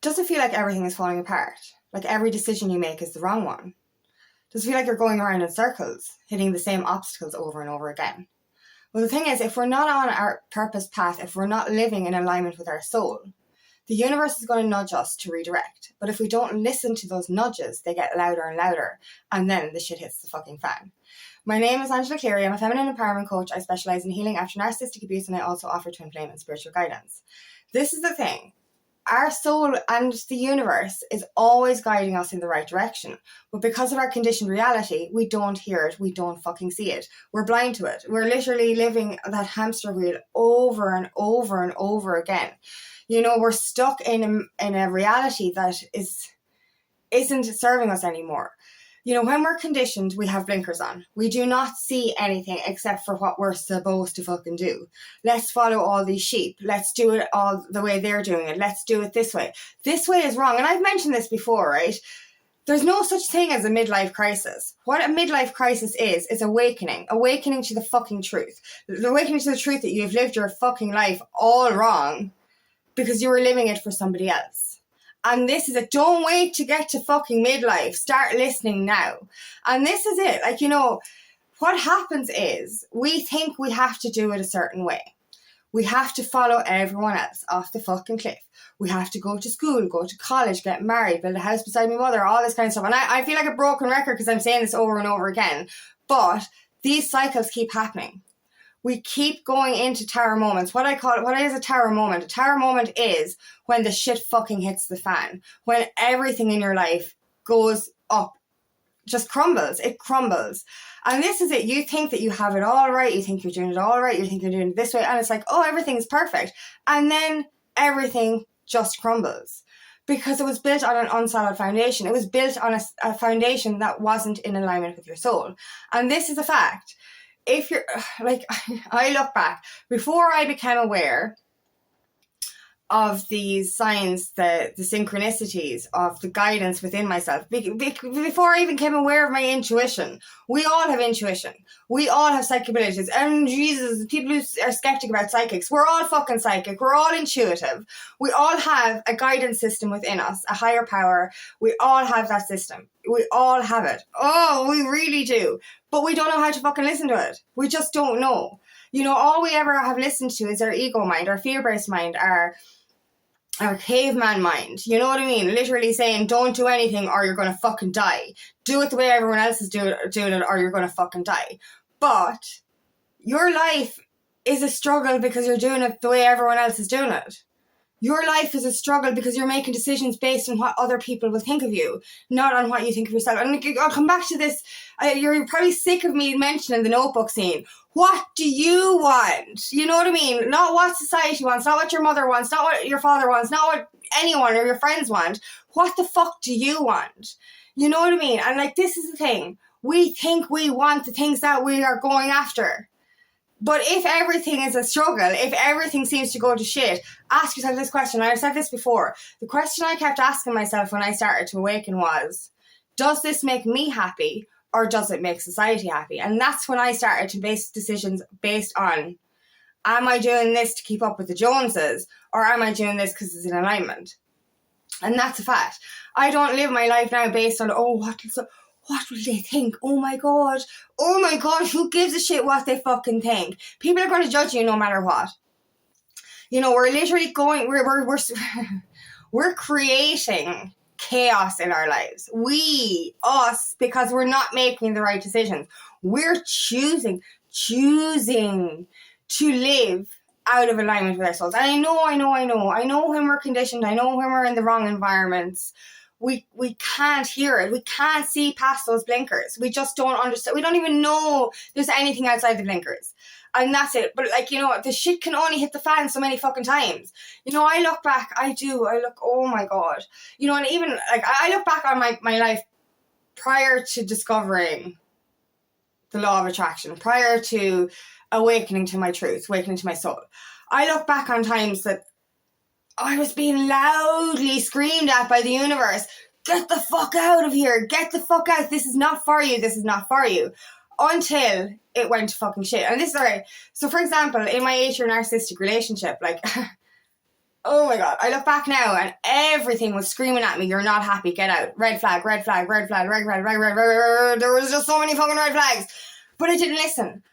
Does it feel like everything is falling apart? Like every decision you make is the wrong one? Does it feel like you're going around in circles, hitting the same obstacles over and over again? Well, the thing is, if we're not on our purpose path, if we're not living in alignment with our soul, the universe is going to nudge us to redirect. But if we don't listen to those nudges, they get louder and louder, and then the shit hits the fucking fan. My name is Angela Cleary. I'm a feminine empowerment coach. I specialise in healing after narcissistic abuse, and I also offer twin flame and spiritual guidance. This is the thing. Our soul and the universe is always guiding us in the right direction. But because of our conditioned reality, we don't hear it. We don't fucking see it. We're blind to it. We're literally living that hamster wheel over and over and over again. You know, we're stuck in a reality that isn't serving us anymore. You know, when we're conditioned, we have blinkers on. We do not see anything except for what we're supposed to fucking do. Let's follow all these sheep. Let's do it all the way they're doing it. Let's do it this way. This way is wrong. And I've mentioned this before, right? There's no such thing as a midlife crisis. What a midlife crisis is awakening to the fucking truth. The awakening to the truth that you've lived your fucking life all wrong because you were living it for somebody else. And this is it. Don't wait to get to fucking midlife. Start listening now. And this is it. Like, you know, what happens is we think we have to do it a certain way. We have to follow everyone else off the fucking cliff. We have to go to school, go to college, get married, build a house beside my mother, all this kind of stuff. And I feel like a broken record because I'm saying this over and over again. But these cycles keep happening. We keep going into tower moments. What is a tower moment? A tower moment is when the shit fucking hits the fan. When everything in your life goes up, just crumbles. It crumbles. And this is it. You think that you have it all right. You think you're doing it all right. You think you're doing it this way. And it's like, oh, everything's perfect. And then everything just crumbles. Because it was built on an unsolid foundation. It was built on a foundation that wasn't in alignment with your soul. And this is a fact. If you're, like, I look back, before I became aware of these signs, the synchronicities of the guidance within myself, before I even became aware of my intuition, we all have intuition. We all have psychic abilities. And Jesus, people who are skeptic about psychics, we're all fucking psychic. We're all intuitive. We all have a guidance system within us, a higher power. We all have that system. We all have it. Oh, we really do. But we don't know how to fucking listen to it. We just don't know. You know, all we ever have listened to is our ego mind, our fear-based mind, our caveman mind. You know what I mean? Literally saying, don't do anything or you're going to fucking die. Do it the way everyone else is doing it or you're going to fucking die. But your life is a struggle because you're doing it the way everyone else is doing it. Your life is a struggle because you're making decisions based on what other people will think of you, not on what you think of yourself. And I'll come back to this. You're probably sick of me mentioning the Notebook scene. What do you want? You know what I mean? Not what society wants, not what your mother wants, not what your father wants, not what anyone or your friends want. What the fuck do you want? You know what I mean? And like, this is the thing. We think we want the things that we are going after. But if everything is a struggle, if everything seems to go to shit, ask yourself this question. I've said this before. The question I kept asking myself when I started to awaken was, does this make me happy or does it make society happy? And that's when I started to base decisions based on, am I doing this to keep up with the Joneses or am I doing this because it's in alignment? And that's a fact. I don't live my life now based on, what will they think? Oh my God, who gives a shit what they fucking think? People are going to judge you no matter what. You know, we're literally we're creating chaos in our lives. Us, because we're not making the right decisions. We're choosing to live out of alignment with our souls. And I know when we're conditioned, I know when we're in the wrong environments. We can't hear it. We can't see past those blinkers. We just don't understand. We don't even know there's anything outside the blinkers. And that's it. But like, you know, the shit can only hit the fan so many fucking times. You know, I look back, oh my God. You know, and even like, I look back on my life prior to discovering the law of attraction, prior to awakening to my truth, awakening to my soul. I look back on times that I was being loudly screamed at by the universe. Get the fuck out of here. Get the fuck out. This is not for you. This is not for you. Until it went to fucking shit. And this is alright. So for example, in my 8-year narcissistic relationship, like, Oh my God. I look back now and everything was screaming at me, you're not happy, get out. Red flag, red flag, red flag, red flag, red, red, red, red. There was just so many fucking red flags. But I didn't listen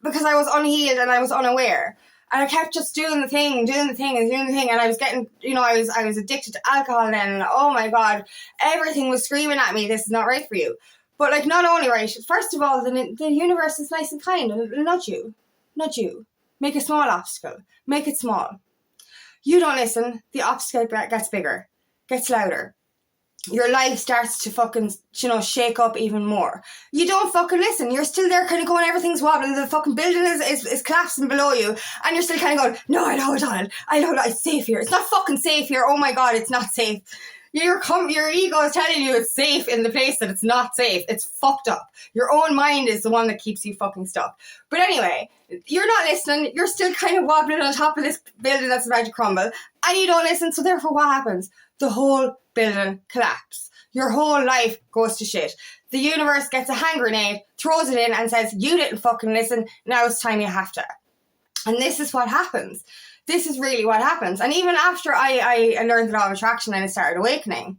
because I was unhealed and I was unaware. And I kept just doing the thing. And I was getting, I was addicted to alcohol then. And oh my God, everything was screaming at me, this is not right for you. But like, not only right, first of all, the universe is nice and kind. Not you. Make a small obstacle. Make it small. You don't listen, the obstacle gets bigger, gets louder. Your life starts to fucking, shake up even more. You don't fucking listen. You're still there kind of going, everything's wobbling, the fucking building is collapsing below you, and you're still kind of going, no, I know, it's safe here. It's not fucking safe here. Oh my God, it's not safe. Your ego is telling you it's safe in the place that it's not safe. It's fucked up. Your own mind is the one that keeps you fucking stuck. But anyway, you're not listening. You're still kind of wobbling on top of this building that's about to crumble. And you don't listen. So therefore what happens? The whole building collapses. Your whole life goes to shit. The universe gets a hand grenade, throws it in and says, you didn't fucking listen. Now it's time you have to. And this is what happens. This is really what happens. And even after I learned the law of attraction and I started awakening,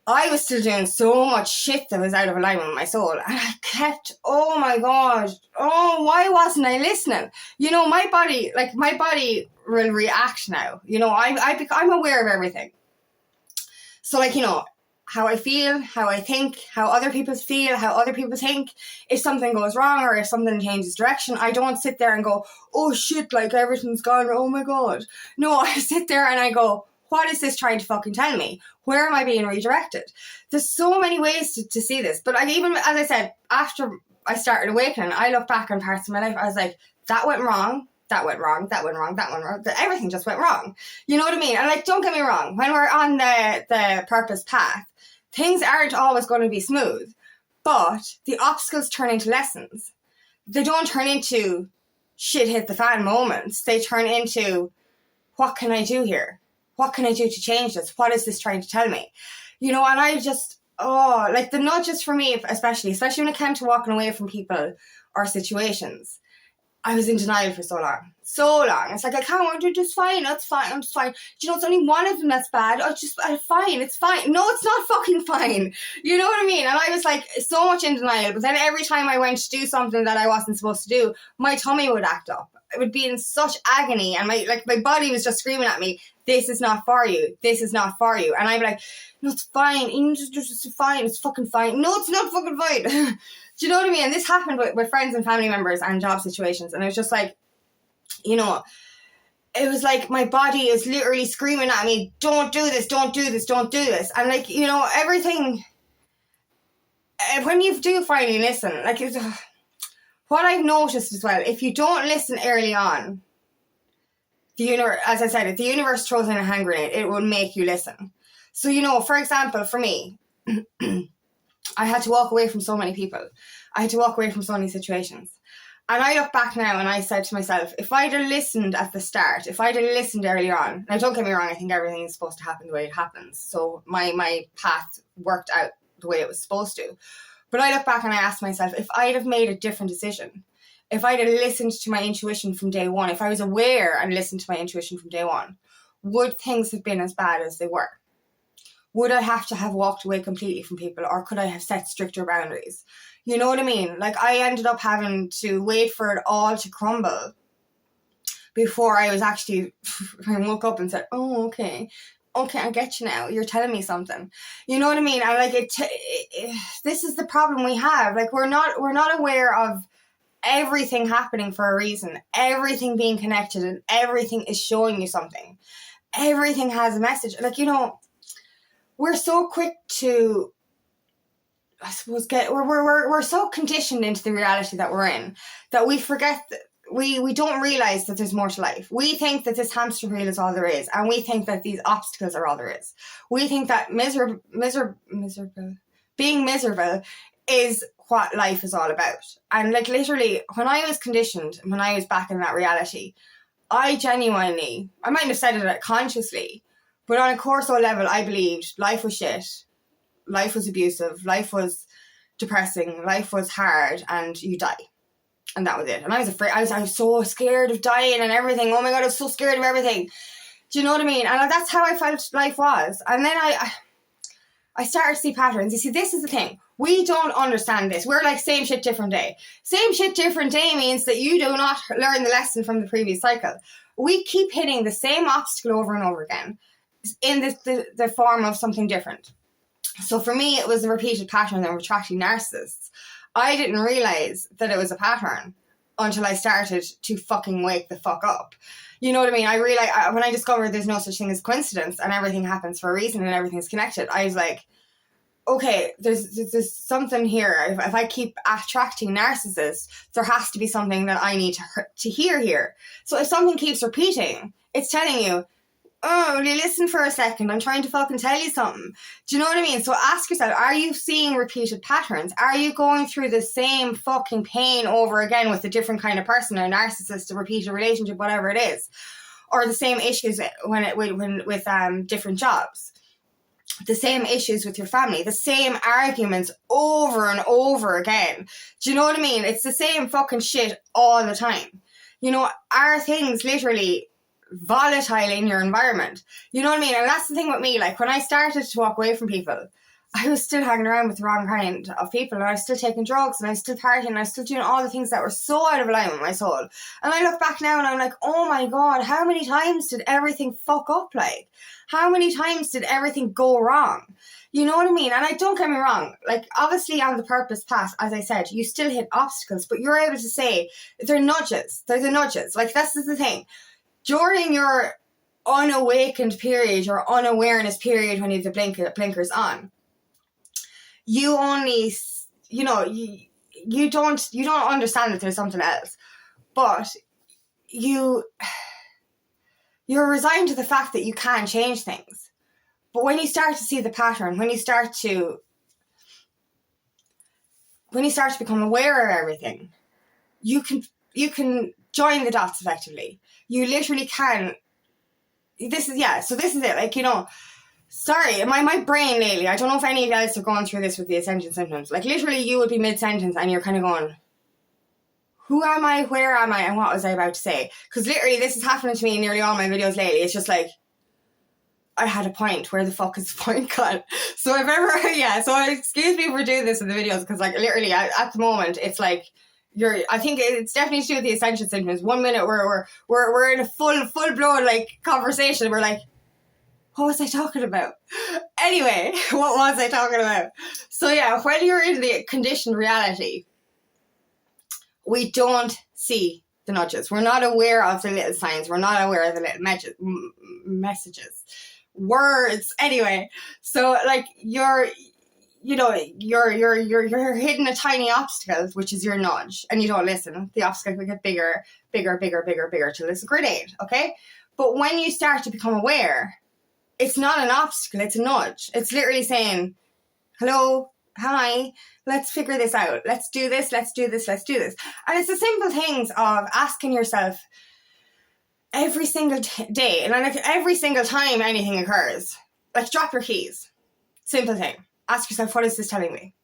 I was still doing so much shit that was out of alignment with my soul. And I kept, oh my God, why wasn't I listening? My body will react now. I'm aware of everything. So how I feel, how I think, how other people feel, how other people think. If something goes wrong or if something changes direction, I don't sit there and go, oh shit, like everything's gone, oh my God. No, I sit there and I go, what is this trying to fucking tell me? Where am I being redirected? There's so many ways to see this. But even, as I said, after I started awakening, I look back on parts of my life, I was like, that went wrong. Everything just went wrong. You know what I mean? And don't get me wrong, when we're on the purpose path, things aren't always going to be smooth, but the obstacles turn into lessons. They don't turn into shit hit the fan moments. They turn into, what can I do here? What can I do to change this? What is this trying to tell me? And I just, the nudges for me, especially when it came to walking away from people or situations, I was in denial for so long. It's like, I can't, it's fine, I'm just fine. It's only one of them that's bad. Fine, it's fine. No, it's not fucking fine. You know what I mean? And I was like, so much in denial. But then every time I went to do something that I wasn't supposed to do, my tummy would act up. It would be in such agony. And my body was just screaming at me, this is not for you. This is not for you. And I'd be like, no, it's fine. It's fine. It's fucking fine. No, it's not fucking fine. Do you know what I mean? And this happened with friends and family members and job situations. And it was just like, it was like my body is literally screaming at me, don't do this, don't do this, don't do this. And everything, when you do finally listen, what I've noticed as well, if you don't listen early on, the universe, as I said, if the universe throws in a hand grenade, it will make you listen. So, for example, for me, I had to walk away from so many people. I had to walk away from so many situations. And I look back now and I said to myself, if I'd have listened at the start, if I'd have listened earlier on, now don't get me wrong, I think everything is supposed to happen the way it happens. So my path worked out the way it was supposed to. But I look back and I ask myself, if I'd have made a different decision, if I'd have listened to my intuition from day one, if I was aware and listened to my intuition from day one, would things have been as bad as they were? Would I have to have walked away completely from people, or could I have set stricter boundaries? You know what I mean? I ended up having to wait for it all to crumble before I was actually, I woke up and said, oh, okay, I get you now. You're telling me something. You know what I mean? And this is the problem we have. We're not aware of everything happening for a reason, everything being connected, and everything is showing you something. Everything has a message. We're so quick to, I suppose, we're so conditioned into the reality that we're in that we forget that we don't realize that there's more to life. We think that this hamster wheel is all there is, and we think that these obstacles are all there is. We think that being miserable is what life is all about. And literally, when I was conditioned, when I was back in that reality, I might have said it consciously, but on a core soul level, I believed life was shit, life was abusive, life was depressing, life was hard, and you die. And that was it. And I was afraid, I was so scared of dying and everything. Oh my God, I was so scared of everything. Do you know what I mean? And that's how I felt life was. And then I started to see patterns. You see, this is the thing. We don't understand this. We're like same shit, different day. Same shit, different day means that you do not learn the lesson from the previous cycle. We keep hitting the same obstacle over and over again in the form of something different. So for me, it was a repeated pattern of attracting narcissists. I didn't realize that it was a pattern until I started to fucking wake the fuck up. You know what I mean? I realized when I discovered there's no such thing as coincidence and everything happens for a reason and everything's connected, I was like, okay, there's something here. If I keep attracting narcissists, there has to be something that I need to hear here. So if something keeps repeating, it's telling you, oh, will you listen for a second? I'm trying to fucking tell you something. Do you know what I mean? So ask yourself, are you seeing repeated patterns? Are you going through the same fucking pain over again with a different kind of person, a narcissist, a repeated relationship, whatever it is? Or the same issues with different jobs? The same issues with your family, the same arguments over and over again. Do you know what I mean? It's the same fucking shit all the time. You know, are things literally volatile in your environment? You know what I mean? And that's the thing with me. Like when I started to walk away from people, I was still hanging around with the wrong kind of people, and I was still taking drugs, and I was still partying, and I was still doing all the things that were so out of line with my soul. And I look back now and I'm like, oh my God, how many times did everything fuck up? Like, how many times did everything go wrong? You know what I mean? And I don't get me wrong, like obviously on the purpose path, as I said, you still hit obstacles, but you're able to say they're nudges. They're the nudges. Like this is the thing. During your unawakened period, your unawareness period, when you have the blinkers on, you only, you know, you don't understand that there's something else, but you're resigned to the fact that you can change things. But when you start to see the pattern, when you start to become aware of everything, you can join the dots effectively. You literally can. So this is it. Like, you know, sorry, my brain lately, I don't know if any of you guys are going through this with the ascension symptoms. Like literally you would be mid-sentence and you're kind of going, who am I, where am I, and what was I about to say? Because literally this is happening to me in nearly all my videos lately. It's just like, I had a point. Where the fuck is the point gone? So so excuse me for doing this in the videos, because like literally at the moment it's like I think it's definitely to do with the ascension symptoms. 1 minute we're in a full blown like conversation. We're like, what was I talking about? Anyway, what was I talking about? So yeah, when you're in the conditioned reality, we don't see the nudges. We're not aware of the little signs. We're not aware of the little messages, words. Anyway, so like you're hitting a tiny obstacle, which is your nudge, and you don't listen. The obstacle will get bigger till it's a grenade. Okay, but when you start to become aware, it's not an obstacle. It's a nudge. It's literally saying, "Hello, hi, let's figure this out. Let's do this. Let's do this. Let's do this." And it's the simple things of asking yourself every single day, and like every single time anything occurs, like drop your keys. Simple thing. Ask yourself, what is this telling me?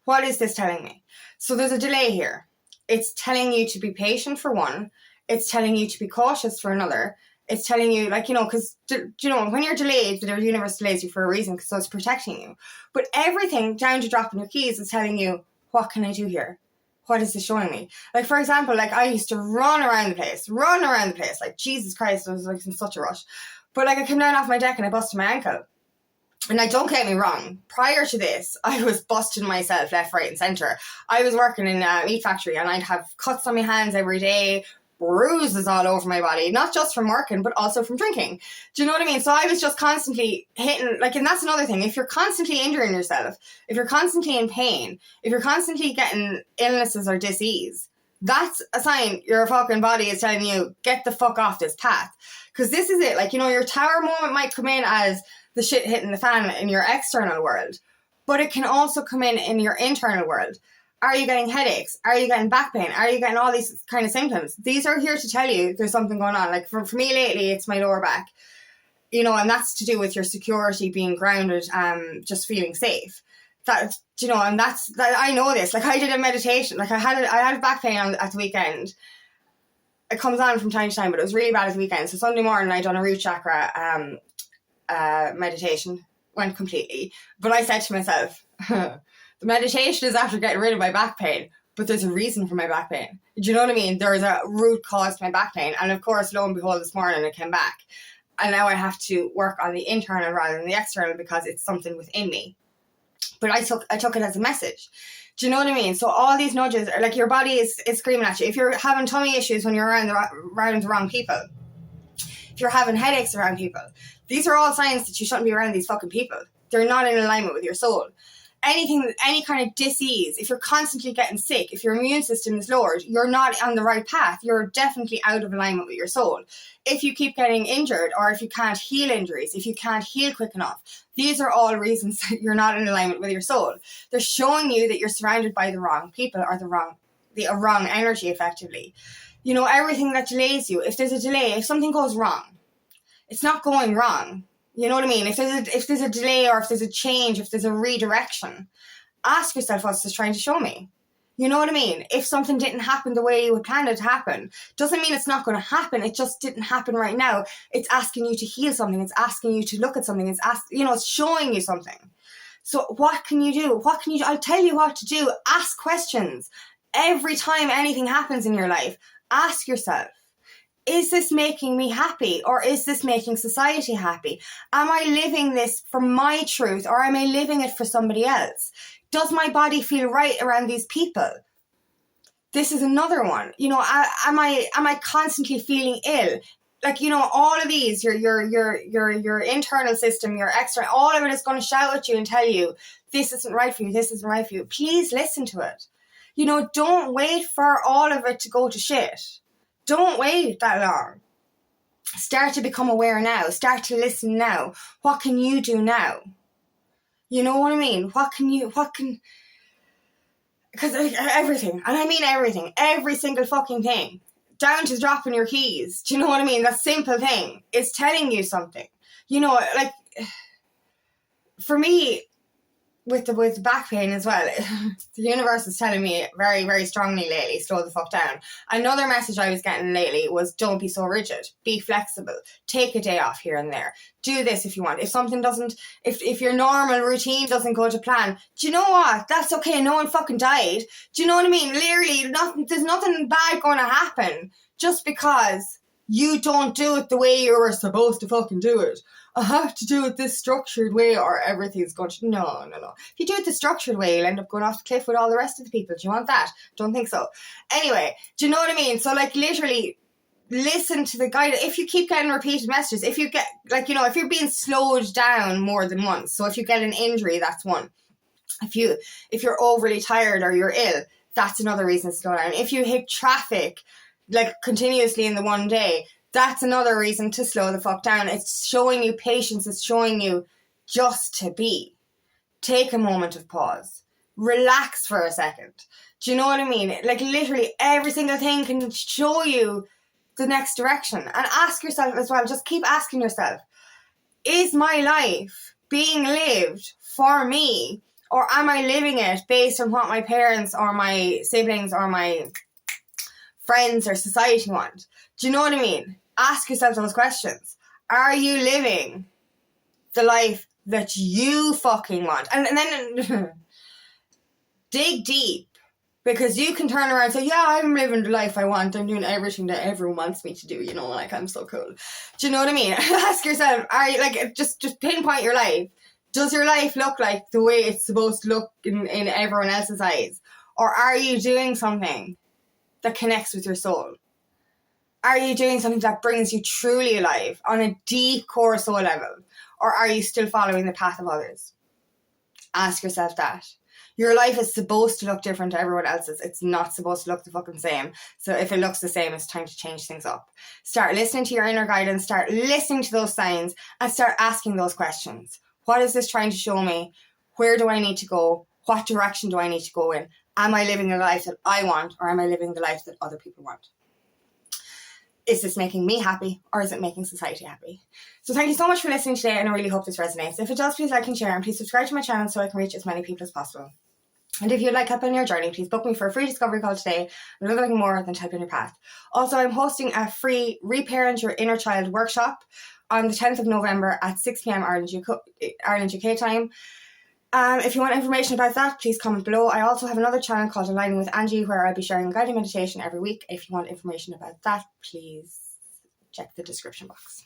What is this telling me? So there's a delay here. It's telling you to be patient for one. It's telling you to be cautious for another. It's telling you, like, you know, because, you know, when you're delayed, the universe delays you for a reason, so it's protecting you. But everything down to dropping your keys is telling you, what can I do here? What is this showing me? Like, for example, like I used to run around the place. Like, Jesus Christ, I was like in such a rush. But like I came down off my deck and I busted my ankle. And like, don't get me wrong, prior to this, I was busting myself left, right and centre. I was working in a meat factory and I'd have cuts on my hands every day, bruises all over my body, not just from working, but also from drinking. Do you know what I mean? So I was just constantly hitting, like, and that's another thing. If you're constantly injuring yourself, if you're constantly in pain, if you're constantly getting illnesses or disease, that's a sign your fucking body is telling you, get the fuck off this path. Because this is it. Like, you know, your tower moment might come in as the shit hitting the fan in your external world, but it can also come in your internal world. Are you getting headaches? Are you getting back pain? Are you getting all these kind of symptoms? These are here to tell you there's something going on. Like for me lately, it's my lower back, you know, and that's to do with your security, being grounded, just feeling safe. That, you know, and that I know this. Like I did a meditation. Like I had back pain at the weekend. it comes on from time to time, but it was really bad at the weekend. So Sunday morning, I done a root chakra meditation, went completely. But I said to myself, the meditation is after getting rid of my back pain, but there's a reason for my back pain. Do you know what I mean? There's a root cause to my back pain. And of course, lo and behold, this morning it came back. And now I have to work on the internal rather than the external because it's something within me. But I took it as a message. Do you know what I mean? So all these nudges are like your body is screaming at you. If you're having tummy issues when you're around the wrong people, if you're having headaches around people, these are all signs that you shouldn't be around these fucking people. They're not in alignment with your soul. Any kind of disease, if you're constantly getting sick, if your immune system is lowered, you're not on the right path. You're definitely out of alignment with your soul. If you keep getting injured, or if you can't heal injuries, if you can't heal quick enough, these are all reasons that you're not in alignment with your soul. They're showing you that you're surrounded by the wrong people or the wrong energy, effectively. You know, everything that delays you, if there's a delay, if something goes wrong, it's not going wrong. You know what I mean? If there's a delay, or if there's a change, if there's a redirection, ask yourself, what's this trying to show me? You know what I mean? If something didn't happen the way you had planned it to happen, doesn't mean it's not going to happen. It just didn't happen right now. It's asking you to heal something. It's asking you to look at something. It's showing you something. So what can you do? I'll tell you what to do. Ask questions. Every time anything happens in your life, ask yourself, is this making me happy, or is this making society happy? Am I living this for my truth, or am I living it for somebody else? Does my body feel right around these people? This is another one. You know, am I constantly feeling ill? Like, you know, all of these, your internal system, your external, all of it is going to shout at you and tell you, this isn't right for you, this isn't right for you. Please listen to it. You know, don't wait for all of it to go to shit. Don't wait that long. Start to become aware now. Start to listen now. What can you do now? You know what I mean? Because everything, and I mean everything, every single fucking thing, down to dropping your keys. Do you know what I mean? That simple thing is telling you something. You know, like, for me, with the back pain as well, the universe is telling me very, very strongly lately, slow the fuck down. Another message I was getting lately was, don't be so rigid. Be flexible. Take a day off here and there. Do this if you want. If something doesn't, if your normal routine doesn't go to plan, do you know what? That's okay. No one fucking died. Do you know what I mean? Literally, there's nothing bad going to happen just because you don't do it the way you were supposed to fucking do it. I have to do it this structured way, or everything's going to... No. If you do it the structured way, you'll end up going off the cliff with all the rest of the people. Do you want that? Don't think so. Anyway, do you know what I mean? So, like, literally, listen to the guidance. If you keep getting repeated messages, if you get, like, you know, if you're being slowed down more than once, so if you get an injury, that's one. If you're overly tired or you're ill, that's another reason to slow down. If you hit traffic, like, continuously in the one day, that's another reason to slow the fuck down. It's showing you patience. It's showing you just to be. Take a moment of pause. Relax for a second. Do you know what I mean? Like, literally every single thing can show you the next direction. And ask yourself as well, just keep asking yourself, is my life being lived for me? Or am I living it based on what my parents or my siblings or my friends or society want? Do you know what I mean? Ask yourself those questions. Are you living the life that you fucking want? And then dig deep, because you can turn around and say, yeah, I'm living the life I want. I'm doing everything that everyone wants me to do. You know, like, I'm so cool. Do you know what I mean? Ask yourself, are you, like, just pinpoint your life. Does your life look like the way it's supposed to look in everyone else's eyes? Or are you doing something that connects with your soul? Are you doing something that brings you truly alive on a deep core soul level? Or are you still following the path of others? Ask yourself that. Your life is supposed to look different to everyone else's. It's not supposed to look the fucking same. So if it looks the same, it's time to change things up. Start listening to your inner guidance. Start listening to those signs and start asking those questions. What is this trying to show me? Where do I need to go? What direction do I need to go in? Am I living the life that I want, or am I living the life that other people want? Is this making me happy, or is it making society happy? So thank you so much for listening today, and I really hope this resonates. If it does, please like and share, and please subscribe to my channel so I can reach as many people as possible. And if you'd like help on your journey, please book me for a free discovery call today. I'd love nothing more than to help you on your path. Also, I'm hosting a free Reparent Your Inner Child workshop on the 10th of November at 6 p.m. Ireland UK time. If you want information about that, please comment below. I also have another channel called Aligning with Angie, where I'll be sharing a guided meditation every week. If you want information about that, please check the description box.